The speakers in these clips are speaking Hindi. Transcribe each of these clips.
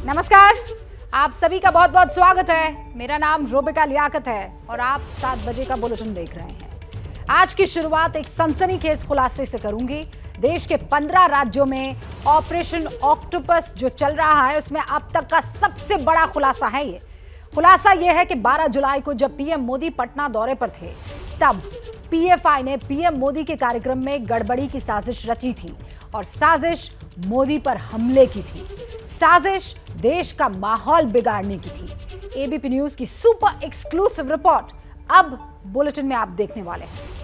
नमस्कार, आप सभी का बहुत बहुत स्वागत है। मेरा नाम रोबिका लियाकत है और आप 7 बजे का बुलेटिन देख रहे हैं। आज की शुरुआत एक सनसनीखेज खुलासे से करूंगी। देश के 15 राज्यों में ऑपरेशन ऑक्टोपस जो चल रहा है उसमें अब तक का सबसे बड़ा खुलासा है ये। खुलासा यह है कि 12 जुलाई को जब पीएम मोदी पटना दौरे पर थे तब पीएफआई ने पीएम मोदी के कार्यक्रम में गड़बड़ी की साजिश रची थी और साजिश मोदी पर हमले की थी। साजिश देश का माहौल बिगाड़ने की थी। एबीपी न्यूज की सुपर एक्सक्लूसिव रिपोर्ट अब बुलेटिन में आप देखने वाले हैं।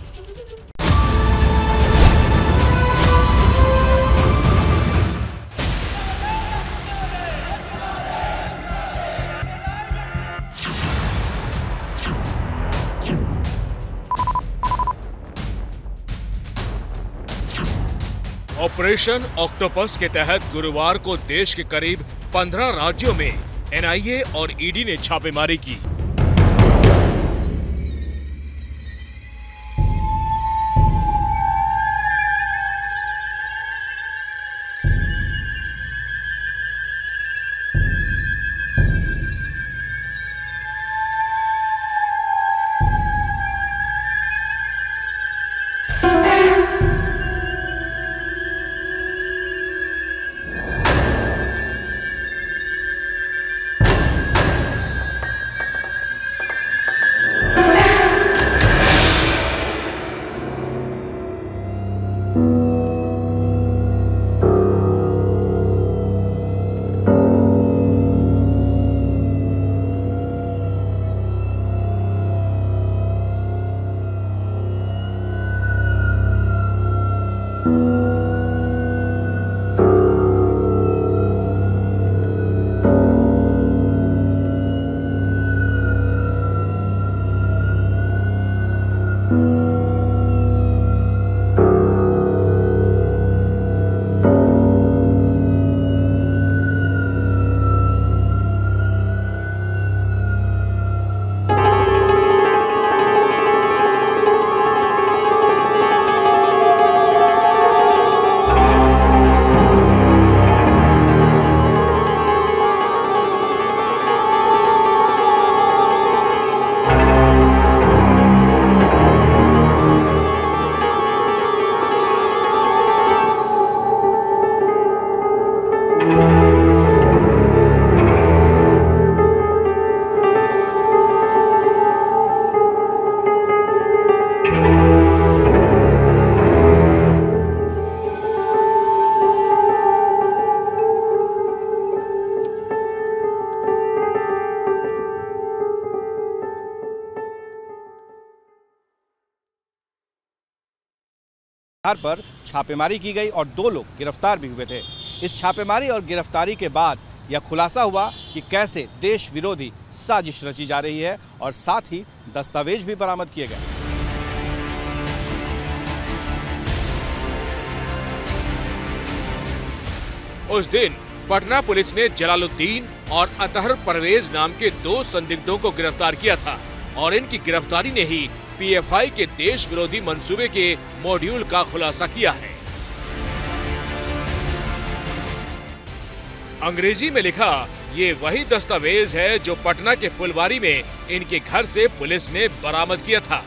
ऑपरेशन ऑक्टोपस के तहत गुरुवार को देश के करीब 15 राज्यों में एनआईए और ईडी ने छापेमारी की। पर छापेमारी की गई और 2 लोग गिरफ्तार भी हुए थे। इस छापेमारी और गिरफ्तारी के बाद यह खुलासा हुआ कि कैसे देश विरोधी साजिश रची जा रही है और साथ ही दस्तावेज भी बरामद किए गए। उस दिन पटना पुलिस ने जलालुद्दीन और अतहर परवेज नाम के 2 संदिग्धों को गिरफ्तार किया था और इनकी गिरफ्तारी ने ही पीएफआई के देश विरोधी मंसूबे के मॉड्यूल का खुलासा किया है। अंग्रेजी में लिखा ये वही दस्तावेज है जो पटना के फुलवारी में इनके घर से पुलिस ने बरामद किया था।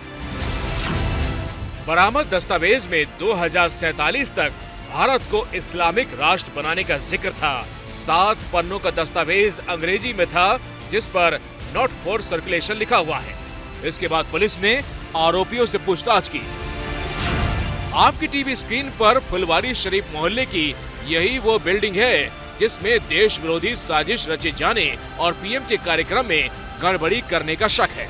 बरामद दस्तावेज में 2047 तक भारत को इस्लामिक राष्ट्र बनाने का जिक्र था। 7 पन्नों का दस्तावेज अंग्रेजी में था जिस पर नॉट फॉर सर्कुलेशन लिखा हुआ है। इसके बाद पुलिस ने आरोपियों से पूछताछ की। आपकी टीवी स्क्रीन पर फुलवारी शरीफ मोहल्ले की यही वो बिल्डिंग है जिसमें देश विरोधी साजिश रचे जाने और पीएम के कार्यक्रम में गड़बड़ी करने का शक है।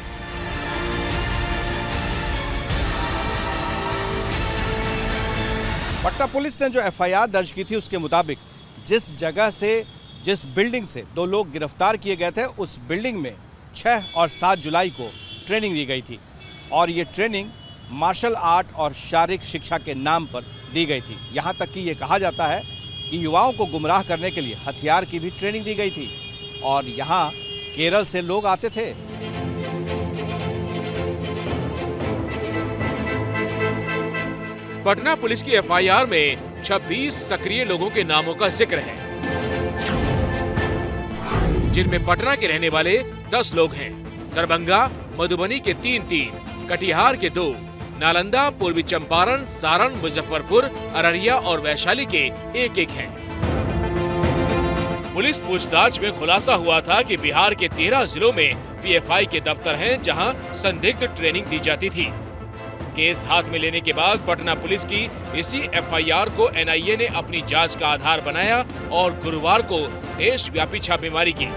पटना पुलिस ने जो एफआईआर दर्ज की थी उसके मुताबिक जिस जगह से, जिस बिल्डिंग से 2 लोग गिरफ्तार किए गए थे उस बिल्डिंग में 6 और 7 जुलाई को ट्रेनिंग दी गई थी और ये ट्रेनिंग मार्शल आर्ट और शारीरिक शिक्षा के नाम पर दी गई थी। यहाँ तक कि ये कहा जाता है कि युवाओं को गुमराह करने के लिए हथियार की भी ट्रेनिंग दी गई थी और यहाँ केरल से लोग आते थे। पटना पुलिस की एफआईआर में 26 सक्रिय लोगों के नामों का जिक्र है। जिनमें पटना के रहने वाले 10 लोग हैं, दरभंगा मधुबनी के 3-3, कटिहार के 2, नालंदा, पूर्वी चंपारण, सारण, मुजफ्फरपुर, अररिया और वैशाली के 1-1 हैं। पुलिस पूछताछ में खुलासा हुआ था कि बिहार के 13 जिलों में पीएफआई के दफ्तर हैं, जहां संदिग्ध ट्रेनिंग दी जाती थी। केस हाथ में लेने के बाद पटना पुलिस की इसी एफआईआर को एनआईए ने अपनी जांच का आधार बनाया और गुरुवार को देशव्यापी छापेमारी की।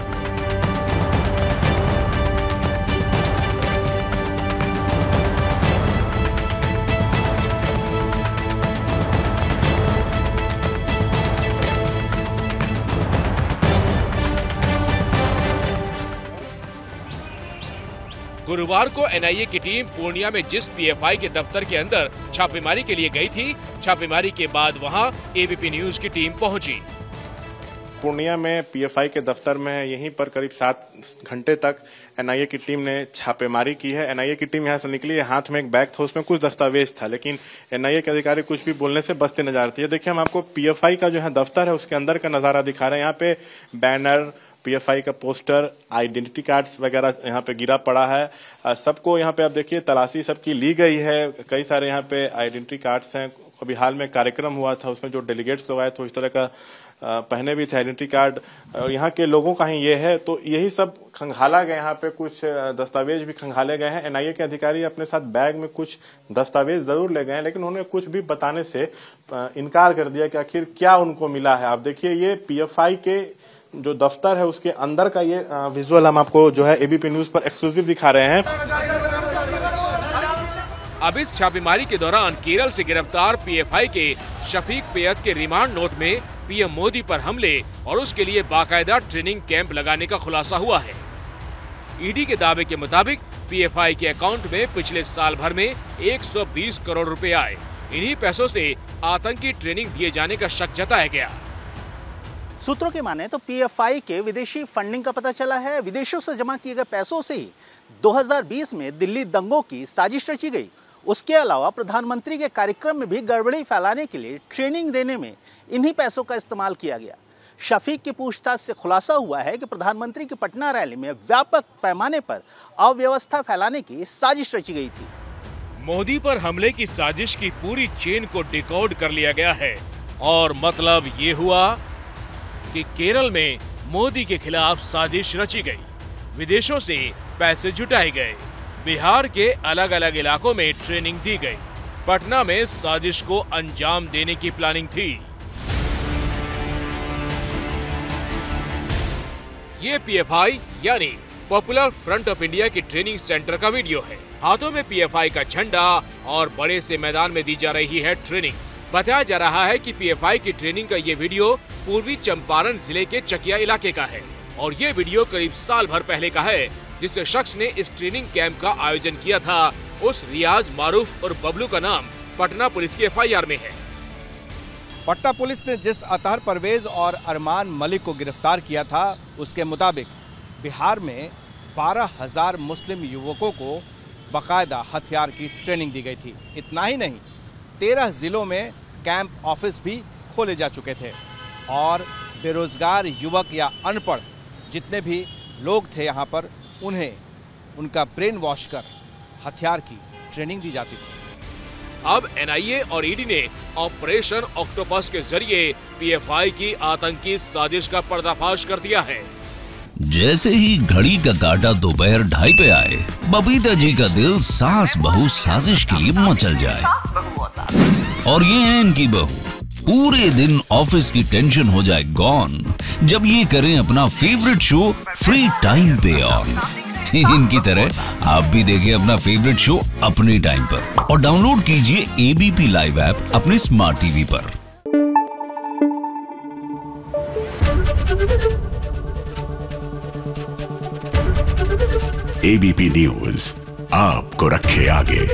गुरुवार को एनआईए की टीम पूर्णिया में जिस पीएफआई के दफ्तर के अंदर छापेमारी के लिए गई थी, छापेमारी के बाद वहां एबीपी न्यूज की टीम पहुंची। पूर्णिया में पीएफआई के दफ्तर में यहीं पर करीब 7 घंटे तक एनआईए की टीम ने छापेमारी की है। एनआईए की टीम यहां से निकली है, हाथ में एक बैग था, उसमें कुछ दस्तावेज था, लेकिन एनआईए के अधिकारी कुछ भी बोलने से बचते नजर आते हैं। देखिए, हम आपको पीएफआई का जो है दफ्तर है उसके अंदर का नजारा दिखा रहे हैं। यहाँ पे बैनर, पीएफआई का पोस्टर, आइडेंटिटी कार्ड्स वगैरह यहाँ पे गिरा पड़ा है। सबको यहाँ पे आप देखिए तलाशी सबकी ली गई है। कई सारे यहाँ पे आइडेंटिटी कार्ड्स हैं। अभी हाल में कार्यक्रम हुआ था, उसमें जो डेलीगेट्स लोग आए थे इस तरह का पहने भी थे आइडेंटिटी कार्ड, और यहाँ के लोगों का ही ये है। तो यही सब खंगाला गया, यहाँ पे कुछ दस्तावेज भी खंगाले गए हैं। एनआईए के अधिकारी अपने साथ बैग में कुछ दस्तावेज जरूर ले गए हैं, लेकिन उन्होंने कुछ भी बताने से इनकार कर दिया कि आखिर क्या उनको मिला है। आप देखिए, ये पीएफआई के जो दफ्तर है उसके अंदर का ये विजुअल हम आपको जो है एबीपी न्यूज पर एक्सक्लूसिव दिखा रहे हैं। अब इस छापेमारी के दौरान केरल से गिरफ्तार पीएफआई के शफीक पैयत के रिमांड नोट में पीएम मोदी पर हमले और उसके लिए बाकायदा ट्रेनिंग कैंप लगाने का खुलासा हुआ है। ईडी के दावे के मुताबिक पीएफआई के अकाउंट में पिछले साल भर में 120 करोड़ रुपए आए। इन्हीं पैसों से आतंकी ट्रेनिंग दिए जाने का शक जताया गया। सूत्रों की माने तो पीएफआई के विदेशी फंडिंग का पता चला है। विदेशों से जमा किए गए पैसों से ही 2020 में दिल्ली दंगों की साजिश रची गई। उसके अलावा प्रधानमंत्री के कार्यक्रम में भी गड़बड़ी फैलाने के लिए ट्रेनिंग देने में इन्हीं पैसों का इस्तेमाल किया गया। शफीक की पूछताछ से खुलासा हुआ है कि प्रधानमंत्री की पटना रैली में व्यापक पैमाने पर अव्यवस्था फैलाने की साजिश रची गई थी। मोदी पर हमले की साजिश की पूरी चेन को डिकोड कर लिया गया है और मतलब ये हुआ कि केरल में मोदी के खिलाफ साजिश रची गई, विदेशों से पैसे जुटाए गए, बिहार के अलग अलग इलाकों में ट्रेनिंग दी गई, पटना में साजिश को अंजाम देने की प्लानिंग थी। ये पीएफआई यानी पॉपुलर फ्रंट ऑफ इंडिया की ट्रेनिंग सेंटर का वीडियो है। हाथों में पीएफआई का झंडा और बड़े से मैदान में दी जा रही है ट्रेनिंग। बताया जा रहा है कि पीएफआई की ट्रेनिंग का ये वीडियो पूर्वी चंपारण जिले के चकिया इलाके का है और ये वीडियो करीब साल भर पहले का है, जिस शख्स ने इस ट्रेनिंग कैंप का आयोजन किया था उस रियाज मारूफ और बबलू का नाम पटना पुलिस की एफआईआर में है। पटना पुलिस ने जिस अतहर परवेज और अरमान मलिक को गिरफ्तार किया था उसके मुताबिक बिहार में 12,000 मुस्लिम युवकों को बाकायदा हथियार की ट्रेनिंग दी गई थी। इतना ही नहीं, 13 जिलों में कैंप ऑफिस भी खोले जा चुके थे और बेरोजगार युवक या अनपढ़ जितने भी लोग थे यहाँ पर उन्हें उनका ब्रेन वॉश कर हथियार की ट्रेनिंग दी जाती थी। अब एनआईए और ईडी ने ऑपरेशन ऑक्टोपस के जरिए पीएफआई की आतंकी साजिश का पर्दाफाश कर दिया है। जैसे ही घड़ी का काटा दोपहर 2:30 पे आए, बबीता जी का दिल सास बहू साजिश के लिए मचल जाए। और ये है इनकी बहू, पूरे दिन ऑफिस की टेंशन हो जाए गॉन जब ये करें अपना फेवरेट शो फ्री टाइम पे ऑन। इनकी तरह आप भी देखें अपना फेवरेट शो अपने टाइम पर और डाउनलोड कीजिए एबीपी लाइव ऐप अपने स्मार्ट टीवी पर। एबीपी न्यूज आपको रखे आगे।